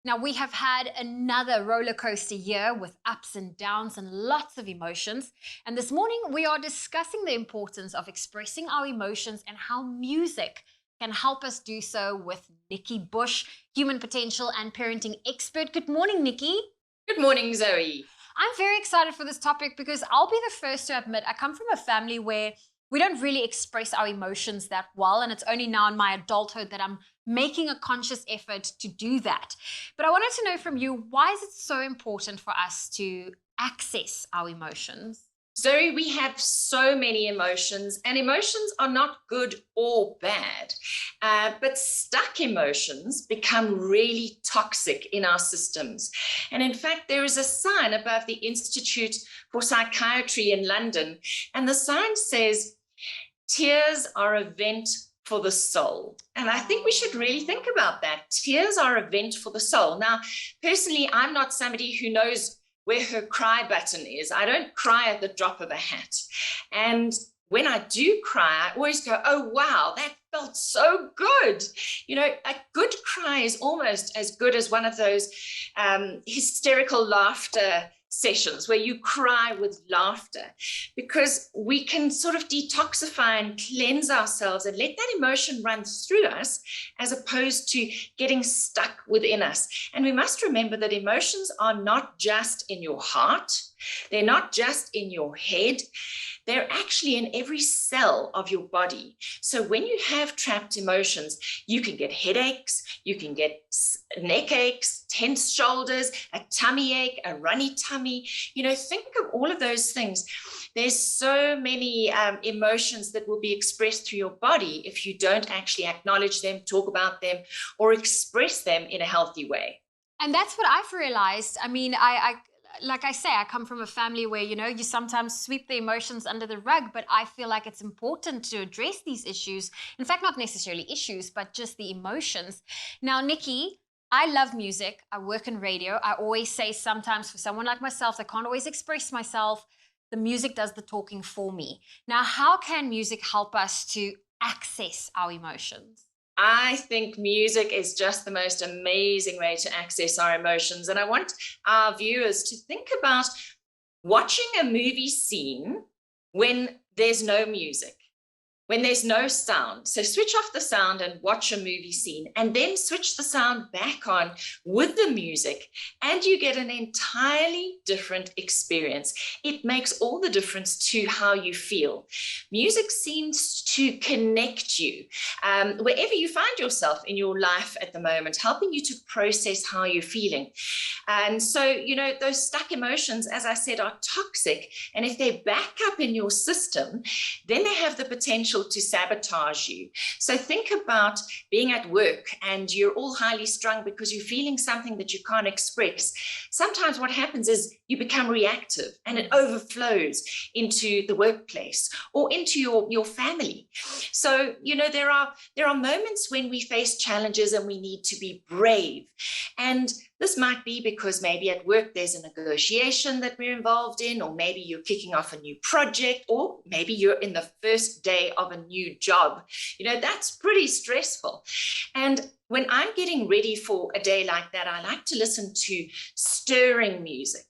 Now, we have had another roller coaster year with ups and downs and lots of emotions. And this morning, we are discussing the importance of expressing our emotions and how music can help us do so with Nikki Bush, human potential and parenting expert. Good morning, Nikki. Good morning, Zoe. I'm very excited for this topic because I'll be the first to admit I come from a family where we don't really express our emotions that well, and it's only now in my adulthood that I'm making a conscious effort to do that. But I wanted to know from you, why is it so important for us to access our emotions? Zoe, we have so many emotions, and emotions are not good or bad. But stuck emotions become really toxic in our systems. And in fact, there is a sign above the Institute for Psychiatry in London, and the sign says, "Tears are a vent for the soul." And I think we should really think about that. Tears are a vent for the soul. Now, personally, I'm not somebody who knows where her cry button is. I don't cry at the drop of a hat. And when I do cry, I always go, "Oh, wow, that felt so good." You know, a good cry is almost as good as one of those hysterical laughter sessions where you cry with laughter, because we can sort of detoxify and cleanse ourselves and let that emotion run through us as opposed to getting stuck within us. And we must remember that emotions are not just in your heart, they're not just in your head, they're actually in every cell of your body. So when you have trapped emotions, you can get headaches, you can get neck aches, tense shoulders, a tummy ache, a runny tummy. You know, think of all of those things. There's so many emotions that will be expressed through your body if you don't actually acknowledge them, talk about them, or express them in a healthy way. And that's what I've realized. I mean, I like I say, I come from a family where, you sometimes sweep the emotions under the rug, but I feel like it's important to address these issues. In fact, not necessarily issues, but just the emotions. Now, Nikki, I love music. I work in radio. I always say sometimes for someone like myself that can't always express myself, the music does the talking for me. Now, how can music help us to access our emotions? I think music is just the most amazing way to access our emotions. And I want our viewers to think about watching a movie scene when there's no music, when there's no sound. So switch off the sound and watch a movie scene, and then switch the sound back on with the music, and you get an entirely different experience. It makes all the difference to how you feel. Music seems to connect you wherever you find yourself in your life at the moment, helping you to process how you're feeling. And so, those stuck emotions, as I said, are toxic. And if they back up in your system, then they have the potential to sabotage you. So think about being at work and you're all highly strung because you're feeling something that you can't express. Sometimes what happens is you become reactive and it overflows into the workplace or into your family. So, there are moments when we face challenges and we need to be brave. And this might be because maybe at work there's a negotiation that we're involved in, or maybe you're kicking off a new project, or maybe you're in the first day of a new job. That's pretty stressful. And when I'm getting ready for a day like that, I like to listen to stirring music.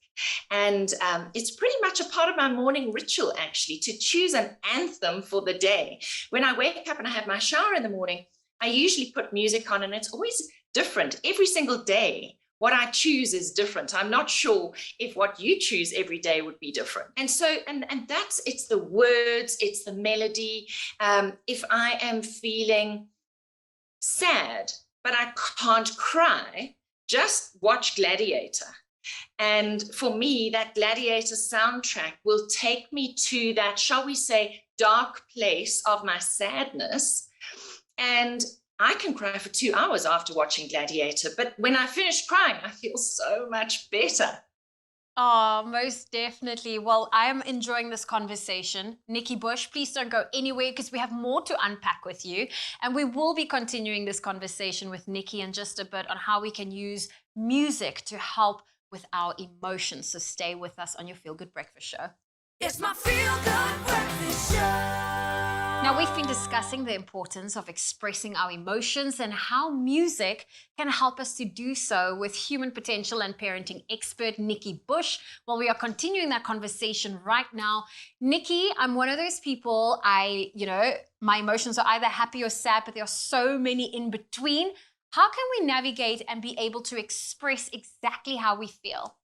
And it's pretty much a part of my morning ritual, actually, to choose an anthem for the day. When I wake up and I have my shower in the morning, I usually put music on, and it's always different every single day. What I choose is different. I'm not sure if what you choose every day would be different. And so, and it's the words, it's the melody. If I am feeling sad, but I can't cry, just watch Gladiator. And for me, that Gladiator soundtrack will take me to that, shall we say, dark place of my sadness. And I can cry for 2 hours after watching Gladiator, but when I finish crying, I feel so much better. Oh, most definitely. Well, I am enjoying this conversation. Nikki Bush, please don't go anywhere because we have more to unpack with you. And we will be continuing this conversation with Nikki in just a bit on how we can use music to help with our emotions. So stay with us on your Feel Good Breakfast Show. It's my Feel Good Breakfast Show. Now, we've been discussing the importance of expressing our emotions and how music can help us to do so with human potential and parenting expert Nikki Bush. Well, we are continuing that conversation right now. Nikki, I'm one of those people, my emotions are either happy or sad, but there are so many in between. How can we navigate and be able to express exactly how we feel?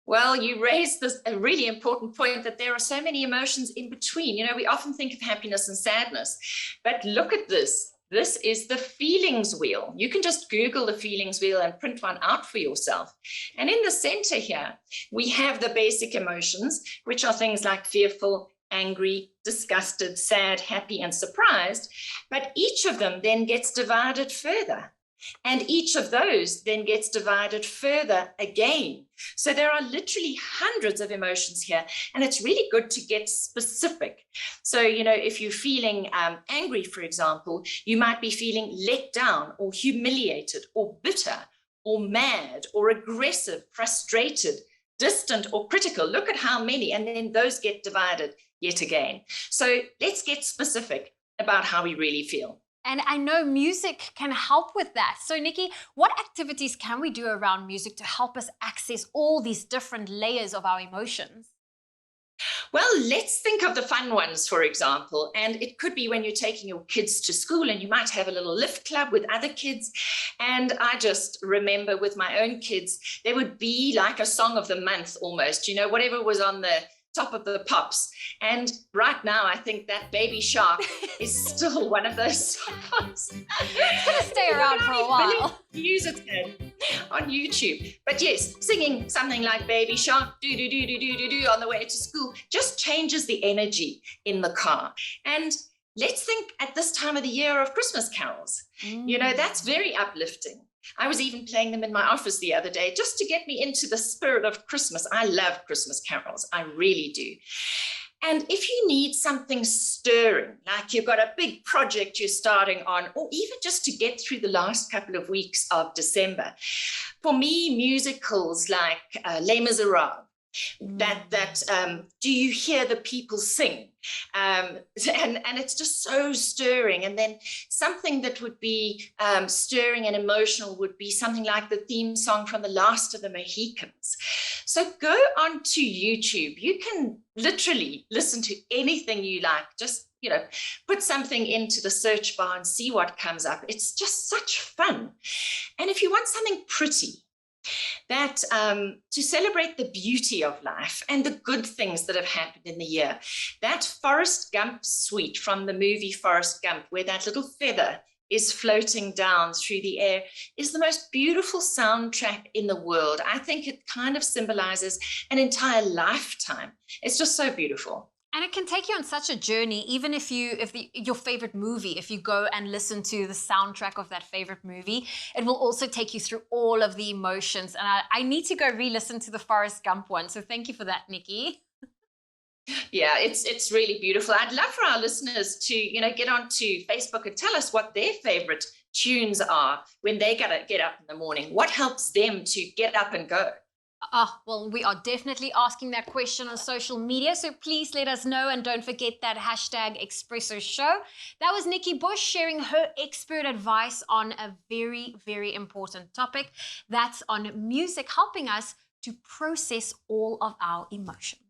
Well, you raised a really important point that there are so many emotions in between. You know, we often think of happiness and sadness, but look at this. This is the feelings wheel. You can just Google the feelings wheel and print one out for yourself. And in the center here, we have the basic emotions, which are things like fearful, angry, disgusted, sad, happy, and surprised. But each of them then gets divided further. And each of those then gets divided further again. So there are literally hundreds of emotions here, and it's really good to get specific. So, you know, if you're feeling angry, for example, you might be feeling let down or humiliated or bitter or mad or aggressive, frustrated, distant or critical. Look at how many, and then those get divided yet again. So let's get specific about how we really feel. And I know music can help with that. So Nikki, what activities can we do around music to help us access all these different layers of our emotions? Well, let's think of the fun ones, for example. And it could be when you're taking your kids to school and you might have a little lift club with other kids. And I just remember with my own kids, there would be like a song of the month almost, you know, whatever was on the top of the pops. And right now, I think that Baby Shark is still one of those songs. It's going to stay around for a while. Use it on YouTube. But yes, singing something like Baby Shark, do on the way to school just changes the energy in the car. And let's think at this time of the year of Christmas carols. You know, that's very uplifting. I was even playing them in my office the other day just to get me into the spirit of Christmas. I love Christmas carols. I really do. And if you need something stirring, like you've got a big project you're starting on, or even just to get through the last couple of weeks of December, for me, musicals like Les Miserables, do you hear the people sing? And it's just so stirring. And then something that would be stirring and emotional would be something like the theme song from The Last of the Mohicans. So go onto YouTube. You can literally listen to anything you like. Just, you know, put something into the search bar and see what comes up. It's just such fun. And if you want something pretty, that to celebrate the beauty of life and the good things that have happened in the year, that Forrest Gump suite from the movie Forrest Gump, where that little feather is floating down through the air, is the most beautiful soundtrack in the world. I think it kind of symbolizes an entire lifetime. It's just so beautiful. And it can take you on such a journey, even if your favorite movie, if you go and listen to the soundtrack of that favorite movie, it will also take you through all of the emotions. And I need to go re-listen to the Forrest Gump one. So thank you for that, Nikki. Yeah, it's really beautiful. I'd love for our listeners to, you know, get onto Facebook and tell us what their favorite tunes are when they gotta get up in the morning. What helps them to get up and go? Well, we are definitely asking that question on social media, so please let us know, and don't forget that hashtag Expresso Show. That was Nikki Bush sharing her expert advice on a very, very important topic. That's on music helping us to process all of our emotions.